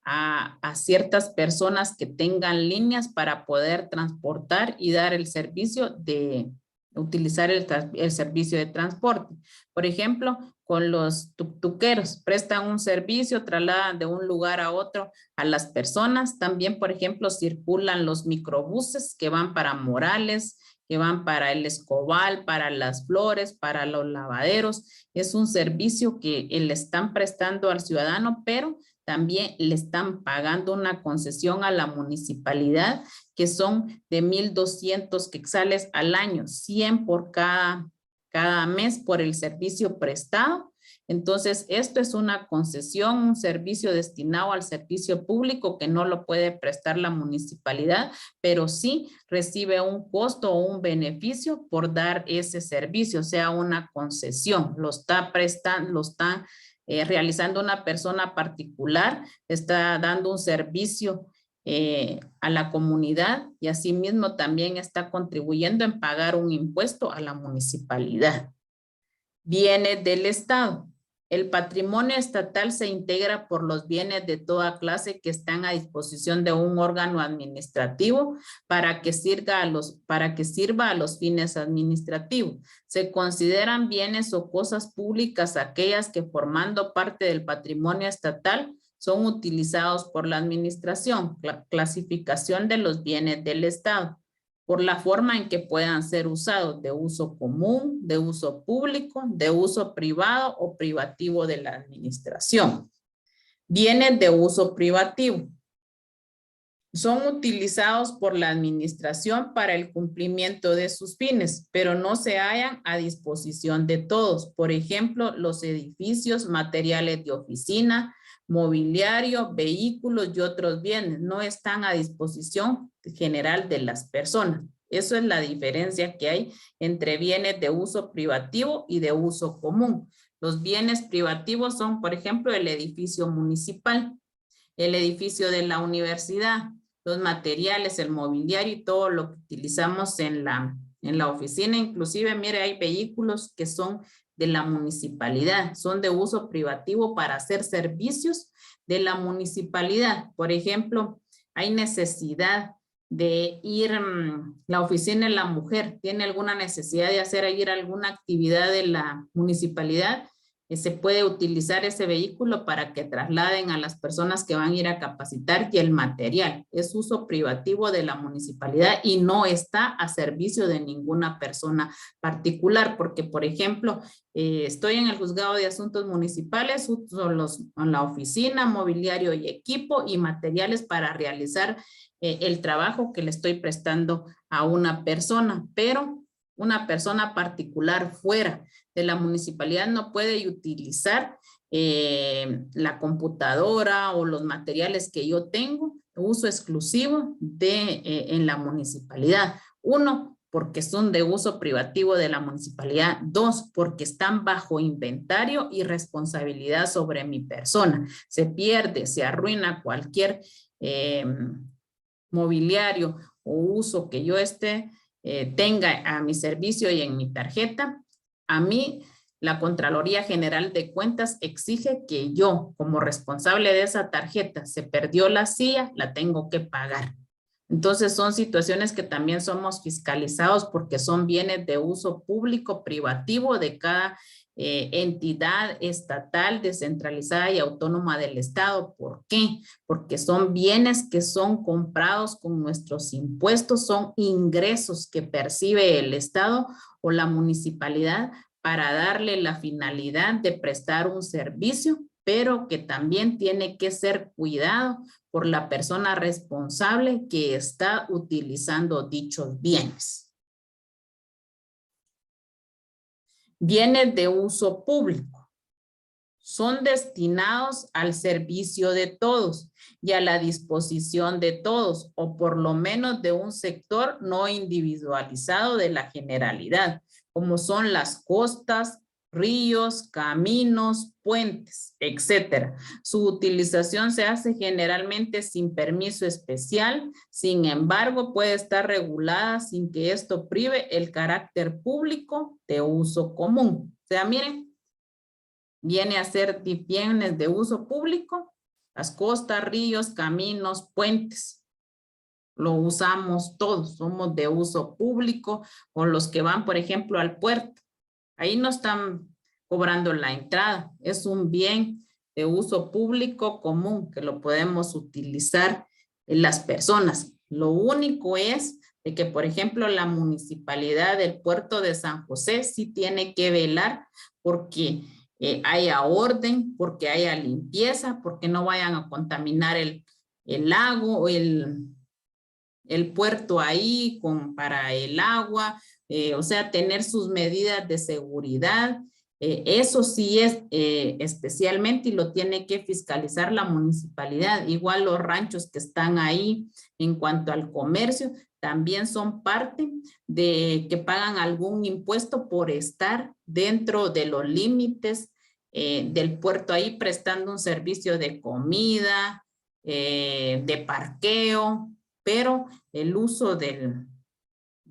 S1: a ciertas personas que tengan líneas para poder transportar y dar el servicio de utilizar el servicio de transporte. Por ejemplo, con los tuqueros, prestan un servicio, trasladan de un lugar a otro a las personas. También, por ejemplo, circulan los microbuses que van para Morales, que van para el Escobal, para Las Flores, para los lavaderos. Es un servicio que le están prestando al ciudadano, pero también le están pagando una concesión a la municipalidad, que son de 1,200 quetzales al año, 100 por cada mes por el servicio prestado. Entonces, esto es una concesión, un servicio destinado al servicio público que no lo puede prestar la municipalidad, pero sí recibe un costo o un beneficio por dar ese servicio, o sea, una concesión. Lo está prestando, lo está realizando una persona particular, está dando un servicio a la comunidad y asimismo también está contribuyendo en pagar un impuesto a la municipalidad. Bienes del Estado. El patrimonio estatal se integra por los bienes de toda clase que están a disposición de un órgano administrativo para que sirva a los fines administrativos. Se consideran bienes o cosas públicas aquellas que, formando parte del patrimonio estatal, son utilizados por la administración. Clasificación de los bienes del Estado por la forma en que puedan ser usados: de uso común, de uso público, de uso privado o privativo de la administración. Bienes de uso privativo. Son utilizados por la administración para el cumplimiento de sus fines, pero no se hallan a disposición de todos. Por ejemplo, los edificios, materiales de oficina, mobiliario, vehículos y otros bienes no están a disposición general de las personas. Eso es la diferencia que hay entre bienes de uso privativo y de uso común. Los bienes privativos son, por ejemplo, el edificio municipal, el edificio de la universidad, los materiales, el mobiliario y todo lo que utilizamos en la oficina. Inclusive, mire, hay vehículos que son de la municipalidad, son de uso privativo para hacer servicios de la municipalidad. Por ejemplo, hay necesidad de ir, la oficina de la mujer tiene alguna necesidad de ir a alguna actividad de la municipalidad, se puede utilizar ese vehículo para que trasladen a las personas que van a ir a capacitar, y el material es uso privativo de la municipalidad y no está a servicio de ninguna persona particular, porque por ejemplo, estoy en el juzgado de asuntos municipales, uso la oficina, mobiliario y equipo y materiales para realizar el trabajo que le estoy prestando a una persona, pero una persona particular fuera de la municipalidad no puede utilizar la computadora o los materiales que yo tengo, uso exclusivo en la municipalidad. Uno, porque son de uso privativo de la municipalidad. Dos, porque están bajo inventario y responsabilidad sobre mi persona. Se pierde, se arruina cualquier mobiliario o uso que yo tenga a mi servicio y en mi tarjeta. A mí la Contraloría General de Cuentas exige que yo, como responsable de esa tarjeta, se perdió la silla, la tengo que pagar. Entonces son situaciones que también somos fiscalizados porque son bienes de uso público privativo de cada entidad estatal descentralizada y autónoma del Estado. ¿Por qué? Porque son bienes que son comprados con nuestros impuestos, son ingresos que percibe el Estado o la municipalidad para darle la finalidad de prestar un servicio, pero que también tiene que ser cuidado por la persona responsable que está utilizando dichos bienes. Bienes de uso público. Son destinados al servicio de todos y a la disposición de todos, o por lo menos de un sector no individualizado de la generalidad, como son las costas, ríos, caminos, puentes, etcétera. Su utilización se hace generalmente sin permiso especial, sin embargo, puede estar regulada sin que esto prive el carácter público de uso común. O sea, miren, viene a ser bienes de uso público, las costas, ríos, caminos, puentes. Lo usamos todos, somos de uso público, o los que van, por ejemplo, al puerto. Ahí no están cobrando la entrada, es un bien de uso público común que lo podemos utilizar en las personas. Lo único es de que, por ejemplo, la municipalidad del puerto de San José sí tiene que velar porque haya orden, porque haya limpieza, porque no vayan a contaminar el lago o el puerto ahí para el agua, o sea, tener sus medidas de seguridad. Eso sí es especialmente y lo tiene que fiscalizar la municipalidad. Igual los ranchos que están ahí en cuanto al comercio también son parte de que pagan algún impuesto por estar dentro de los límites del puerto ahí prestando un servicio de comida, de parqueo, pero el uso de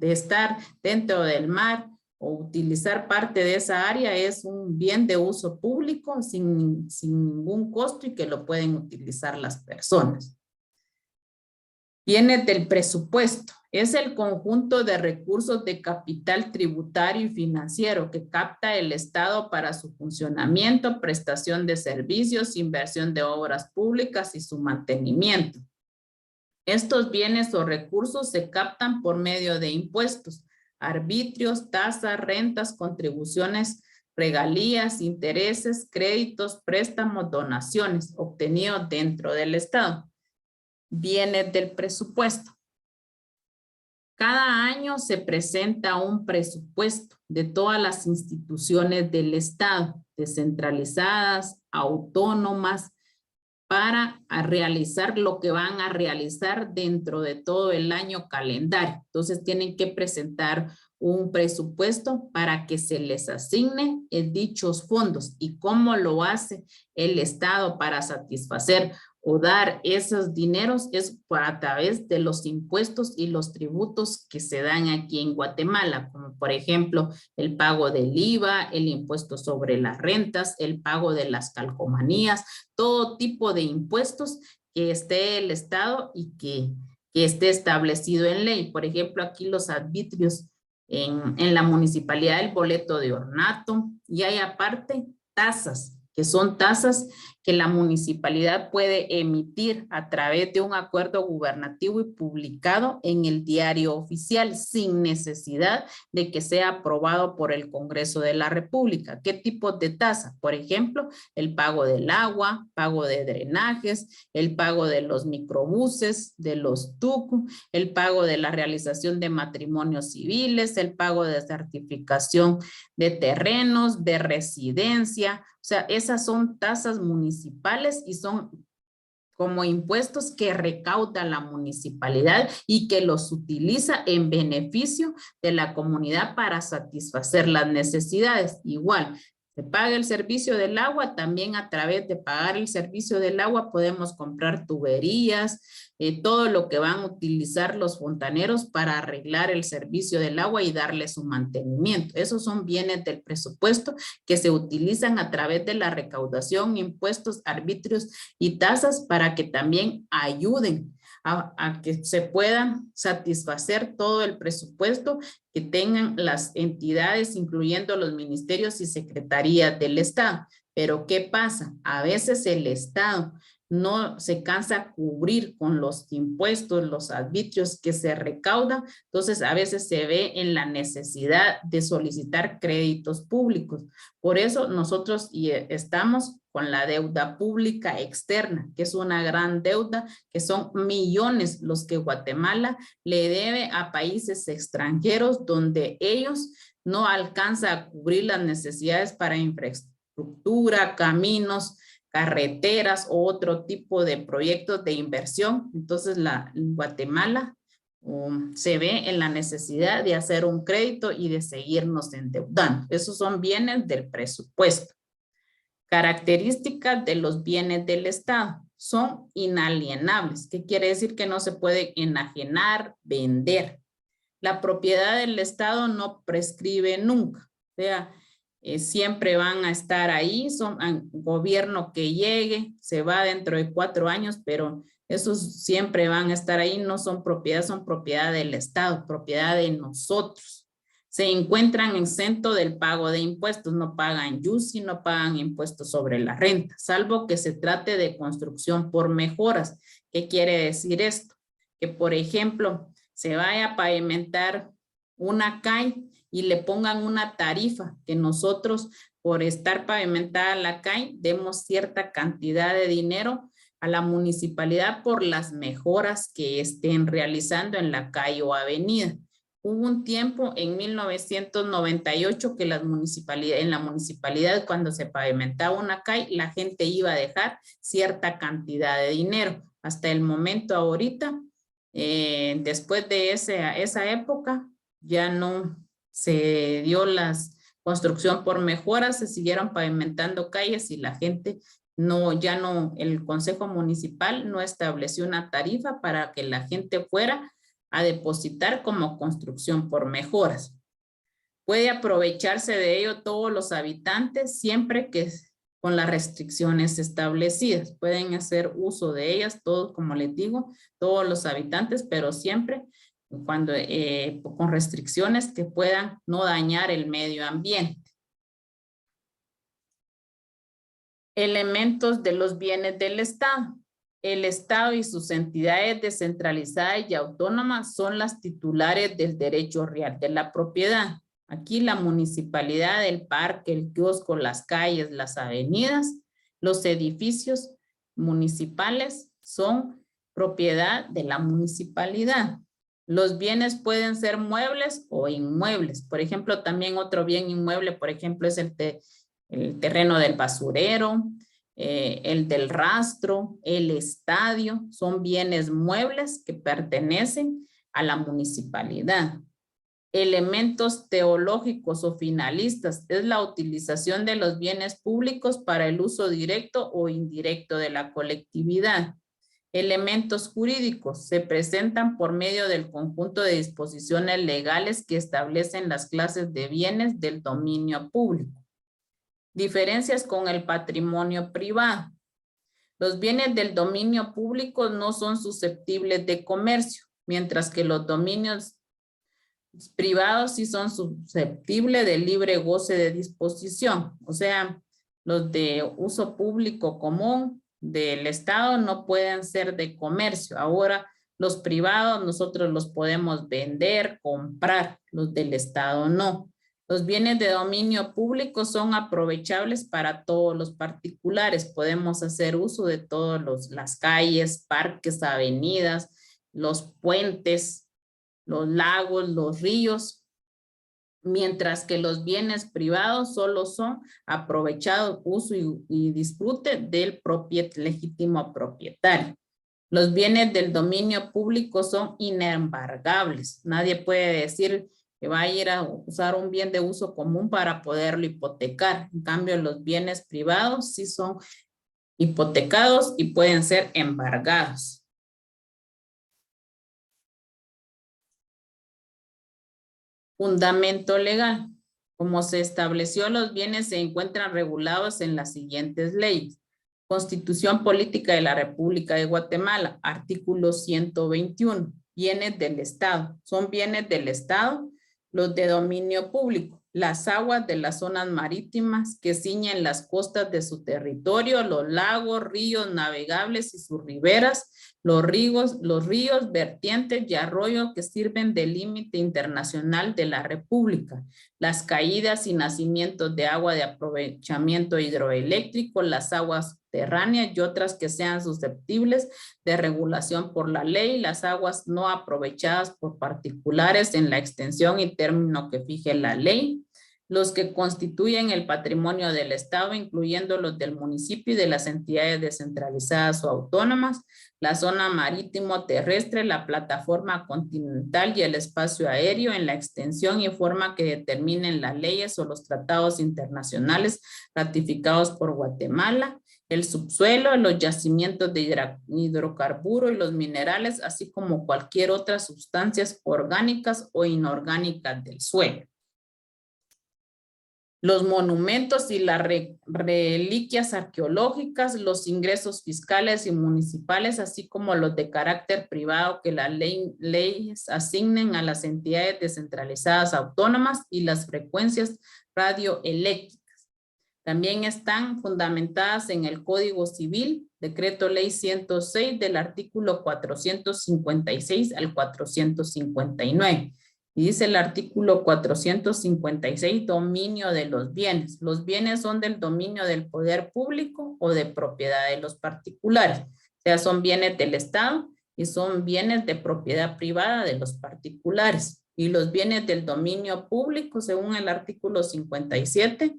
S1: estar dentro del mar o utilizar parte de esa área es un bien de uso público sin ningún costo y que lo pueden utilizar las personas. Viene del presupuesto. Es el conjunto de recursos de capital tributario y financiero que capta el Estado para su funcionamiento, prestación de servicios, inversión de obras públicas y su mantenimiento. Estos bienes o recursos se captan por medio de impuestos, arbitrios, tasas, rentas, contribuciones, regalías, intereses, créditos, préstamos, donaciones obtenidos dentro del Estado. Bienes del presupuesto. Cada año se presenta un presupuesto de todas las instituciones del Estado, descentralizadas, autónomas, para realizar lo que van a realizar dentro de todo el año calendario. Entonces tienen que presentar un presupuesto para que se les asigne dichos fondos. ¿Y cómo lo hace el Estado para satisfacer o dar esos dineros? Es a través de los impuestos y los tributos que se dan aquí en Guatemala, como por ejemplo el pago del IVA, el impuesto sobre las rentas, el pago de las calcomanías, todo tipo de impuestos que esté el Estado y que esté establecido en ley. Por ejemplo, aquí los arbitrios en la municipalidad, el boleto de ornato, y hay aparte tasas, que son tasas que la municipalidad puede emitir a través de un acuerdo gubernativo y publicado en el diario oficial sin necesidad de que sea aprobado por el Congreso de la República. ¿Qué tipo de tasa? Por ejemplo, el pago del agua, pago de drenajes, el pago de los microbuses, de los tucu, el pago de la realización de matrimonios civiles, el pago de certificación de terrenos, de residencia. O sea, esas son tasas municipales y son como impuestos que recauda la municipalidad y que los utiliza en beneficio de la comunidad para satisfacer las necesidades. Igual, Se paga el servicio del agua, también a través de pagar el servicio del agua podemos comprar tuberías, todo lo que van a utilizar los fontaneros para arreglar el servicio del agua y darle su mantenimiento. Esos son bienes del presupuesto que se utilizan a través de la recaudación, impuestos, arbitrios y tasas para que también ayuden a que se puedan satisfacer todo el presupuesto que tengan las entidades, incluyendo los ministerios y secretarías del Estado. Pero ¿qué pasa? A veces el Estado no se cansa a cubrir con los impuestos, los arbitrios que se recaudan, entonces a veces se ve en la necesidad de solicitar créditos públicos. Por eso nosotros estamos con la deuda pública externa, que es una gran deuda, que son millones los que Guatemala le debe a países extranjeros donde ellos no alcanzan a cubrir las necesidades para infraestructura, caminos, carreteras o otro tipo de proyectos de inversión. Entonces Guatemala se ve en la necesidad de hacer un crédito y de seguirnos endeudando. Esos son bienes del presupuesto. Características de los bienes del Estado. Son inalienables. ¿Qué quiere decir? Que no se puede enajenar, vender. La propiedad del Estado no prescribe nunca. O sea, siempre van a estar ahí. Son un gobierno que llegue, se va dentro de 4 años, pero esos siempre van a estar ahí. No son propiedad del Estado, propiedad de nosotros. Se encuentran exentos del pago de impuestos, no pagan YUSI, no pagan impuestos sobre la renta, salvo que se trate de construcción por mejoras. ¿Qué quiere decir esto? Que, por ejemplo, se vaya a pavimentar una calle y le pongan una tarifa que nosotros, por estar pavimentada la calle, demos cierta cantidad de dinero a la municipalidad por las mejoras que estén realizando en la calle o avenida. Hubo un tiempo en 1998 que en la municipalidad cuando se pavimentaba una calle, la gente iba a dejar cierta cantidad de dinero. Hasta el momento ahorita, después de esa época, ya no se dio la construcción por mejoras, se siguieron pavimentando calles y la gente el Consejo Municipal no estableció una tarifa para que la gente fuera a depositar como construcción por mejoras. Puede aprovecharse de ello todos los habitantes siempre que con las restricciones establecidas. Pueden hacer uso de ellas todos, como les digo, todos los habitantes, pero siempre cuando con restricciones que puedan no dañar el medio ambiente. Elementos de los bienes del Estado. El Estado y sus entidades descentralizadas y autónomas son las titulares del derecho real de la propiedad. Aquí la municipalidad, el parque, el kiosco, las calles, las avenidas, los edificios municipales son propiedad de la municipalidad. Los bienes pueden ser muebles o inmuebles. Por ejemplo, también otro bien inmueble, por ejemplo, es el terreno del basurero, el del rastro, el estadio, son bienes muebles que pertenecen a la municipalidad. Elementos teológicos o finalistas es la utilización de los bienes públicos para el uso directo o indirecto de la colectividad. Elementos jurídicos se presentan por medio del conjunto de disposiciones legales que establecen las clases de bienes del dominio público. Diferencias con el patrimonio privado. Los bienes del dominio público no son susceptibles de comercio, mientras que los dominios privados sí son susceptibles de libre goce de disposición. O sea, los de uso público común del Estado no pueden ser de comercio. Ahora, los privados nosotros los podemos vender, comprar, los del Estado no. Los bienes de dominio público son aprovechables para todos los particulares. Podemos hacer uso de todas las calles, parques, avenidas, los puentes, los lagos, los ríos, mientras que los bienes privados solo son aprovechados, uso y disfrute del legítimo propietario. Los bienes del dominio público son inembargables. Nadie puede decir que va a ir a usar un bien de uso común para poderlo hipotecar. En cambio, los bienes privados sí son hipotecados y pueden ser embargados. Fundamento legal. Como se estableció, los bienes se encuentran regulados en las siguientes leyes. Constitución Política de la República de Guatemala, artículo 121. Bienes del Estado. Son bienes del Estado los de dominio público. Las aguas de las zonas marítimas que ciñen las costas de su territorio, los lagos, ríos navegables y sus riberas, los ríos, vertientes y arroyos que sirven de límite internacional de la República, las caídas y nacimientos de agua de aprovechamiento hidroeléctrico, las aguas subterráneas y otras que sean susceptibles de regulación por la ley, las aguas no aprovechadas por particulares en la extensión y término que fije la ley, los que constituyen el patrimonio del Estado, incluyendo los del municipio y de las entidades descentralizadas o autónomas, la zona marítimo terrestre, la plataforma continental y el espacio aéreo en la extensión y forma que determinen las leyes o los tratados internacionales ratificados por Guatemala, el subsuelo, los yacimientos de hidrocarburos y los minerales, así como cualquier otra sustancias orgánicas o inorgánicas del suelo. Los monumentos y las reliquias arqueológicas, los ingresos fiscales y municipales, así como los de carácter privado que las leyes asignen a las entidades descentralizadas autónomas y las frecuencias radioeléctricas. También están fundamentadas en el Código Civil, Decreto Ley 106 del artículo 456 al 459. Y dice el artículo 456, dominio de los bienes. Los bienes son del dominio del poder público o de propiedad de los particulares. O sea, son bienes del Estado y son bienes de propiedad privada de los particulares. Y los bienes del dominio público, según el artículo 57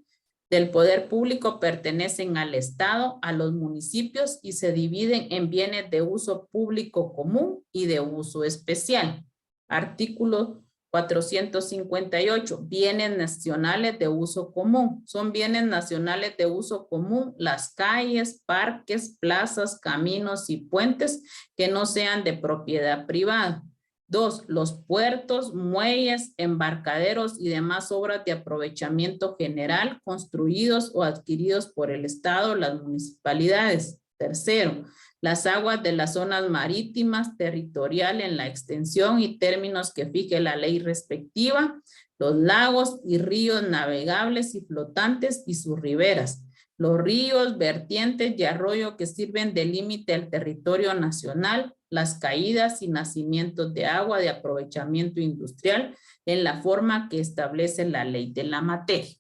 S1: del poder público, pertenecen al Estado, a los municipios y se dividen en bienes de uso público común y de uso especial. Artículo 458, bienes nacionales de uso común. Son bienes nacionales de uso común las calles, parques, plazas, caminos y puentes que no sean de propiedad privada. 2, los puertos, muelles, embarcaderos y demás obras de aprovechamiento general construidos o adquiridos por el Estado, las municipalidades. Tercero, las aguas de las zonas marítimas, territorial en la extensión y términos que fije la ley respectiva, los lagos y ríos navegables y flotantes y sus riberas, los ríos, vertientes y arroyos que sirven de límite al territorio nacional, las caídas y nacimientos de agua de aprovechamiento industrial en la forma que establece la ley de la materia.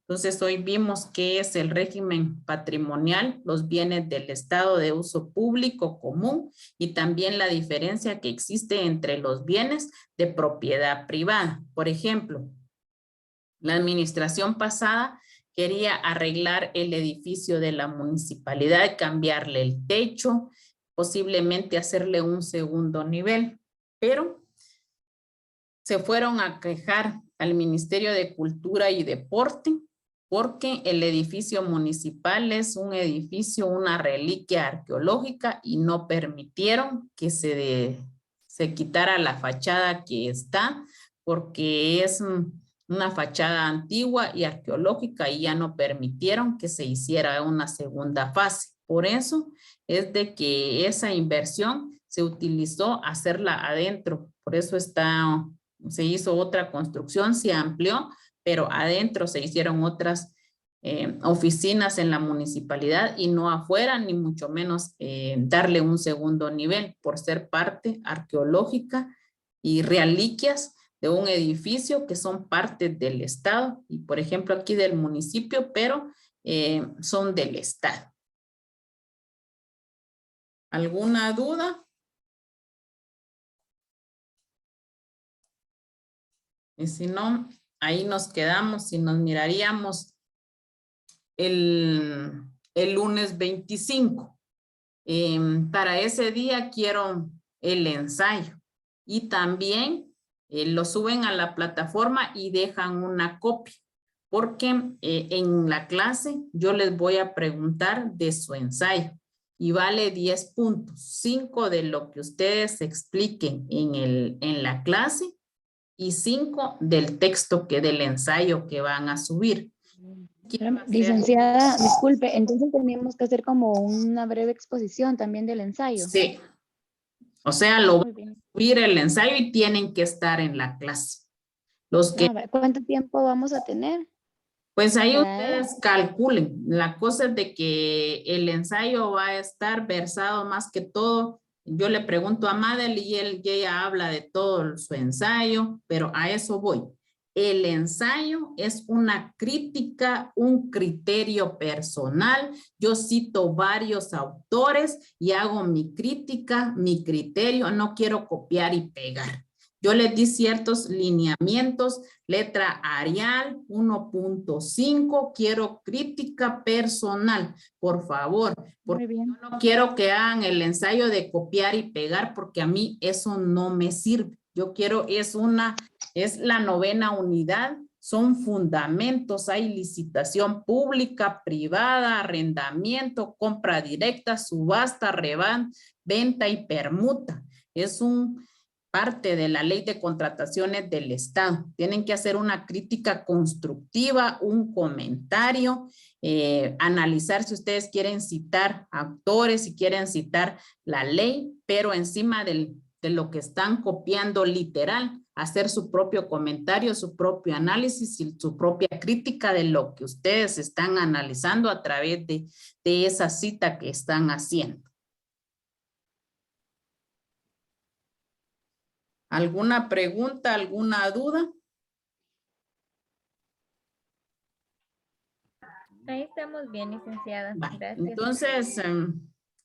S1: Entonces, hoy vimos qué es el régimen patrimonial, los bienes del Estado de uso público común y también la diferencia que existe entre los bienes de propiedad privada. Por ejemplo, la administración pasada quería arreglar el edificio de la municipalidad, cambiarle el techo, posiblemente hacerle un segundo nivel, pero se fueron a quejar al Ministerio de Cultura y Deporte porque el edificio municipal es un edificio, una reliquia arqueológica y no permitieron que se quitara la fachada que está porque es una fachada antigua y arqueológica y ya no permitieron que se hiciera una segunda fase. Por eso es de que esa inversión se utilizó hacerla adentro. Por eso se hizo otra construcción, se amplió, pero adentro se hicieron otras oficinas en la municipalidad y no afuera, ni mucho menos darle un segundo nivel por ser parte arqueológica y reliquias de un edificio que son parte del Estado y por ejemplo aquí del municipio, pero son del Estado. ¿Alguna duda? Y si no, ahí nos quedamos y nos miraríamos el lunes 25. Para ese día quiero el ensayo y también lo suben a la plataforma y dejan una copia. Porque en la clase yo les voy a preguntar de su ensayo y vale 10 puntos, 5 de lo que ustedes expliquen en la clase y 5 del texto del ensayo que van a subir.
S5: Licenciada, disculpe, entonces tenemos que hacer como una breve exposición también del ensayo.
S1: Sí. O sea, lo
S5: Muy
S1: van a
S5: bien.
S1: subir el ensayo y tienen que estar en la clase. Los que
S5: ¿Cuánto tiempo vamos a tener?
S1: Pues ahí
S5: Para
S1: ustedes calculen. La cosa es de que el ensayo va a estar versado más que todo. Yo le pregunto a Madel y ella habla de todo su ensayo, pero a eso voy. El ensayo es una crítica, un criterio personal. Yo cito varios autores y hago mi crítica, mi criterio. No quiero copiar y pegar. Yo les di ciertos lineamientos. Letra Arial 1.5, quiero crítica personal, por favor, porque
S5: Muy bien.
S1: yo no quiero que hagan el ensayo de copiar y pegar porque a mí eso no me sirve. Yo quiero, es la 9ª unidad, son fundamentos, hay licitación pública, privada, arrendamiento, compra directa, subasta, venta y permuta. Es parte de la ley de contrataciones del Estado. Tienen que hacer una crítica constructiva, un comentario, analizar si ustedes quieren citar autores, si quieren citar la ley, pero encima de lo que están copiando literal, hacer su propio comentario, su propio análisis y su propia crítica de lo que ustedes están analizando a través de esa cita que están haciendo. ¿Alguna pregunta, alguna duda?
S4: Ahí estamos bien, licenciada.
S1: Vale.
S4: Gracias.
S1: Entonces,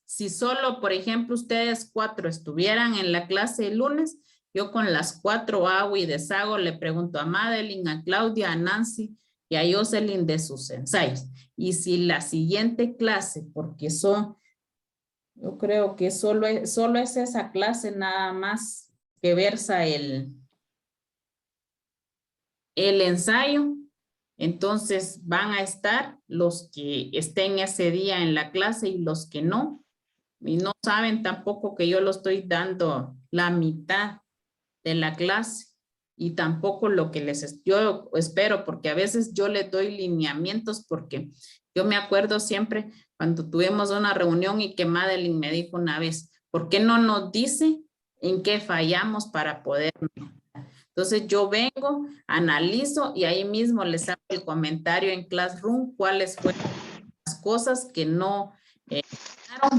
S1: si solo, por ejemplo, ustedes 4 estuvieran en la clase el lunes, yo con las 4 hago y deshago, le pregunto a Madeline, a Claudia, a Nancy y a Jocelyn de sus ensayos. Y si la siguiente clase, porque yo creo que solo es esa clase nada más que versa el ensayo, entonces van a estar los que estén ese día en la clase y los que no. Y no saben tampoco que yo lo estoy dando la mitad de la clase y tampoco lo que yo espero, porque a veces yo les doy lineamientos porque yo me acuerdo siempre cuando tuvimos una reunión y que Madeline me dijo una vez, ¿por qué no nos dice en qué fallamos para poder? Entonces yo vengo, analizo y ahí mismo les hago el comentario en Classroom cuáles fueron las cosas que no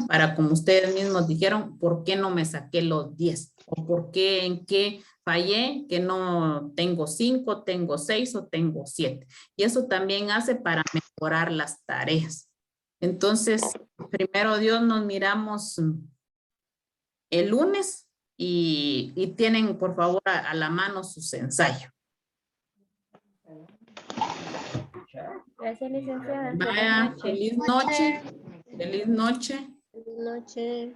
S1: para, como ustedes mismos dijeron, ¿por qué no me saqué los 10? ¿O por qué, en qué fallé, que no tengo 5, tengo 6 o tengo 7? Y eso también hace para mejorar las tareas. Entonces, primero Dios, nos miramos el lunes y tienen, por favor, a la mano sus ensayos.
S4: Gracias, licenciada.
S1: Vaya, feliz noche. Feliz noche.
S2: Buenas noches.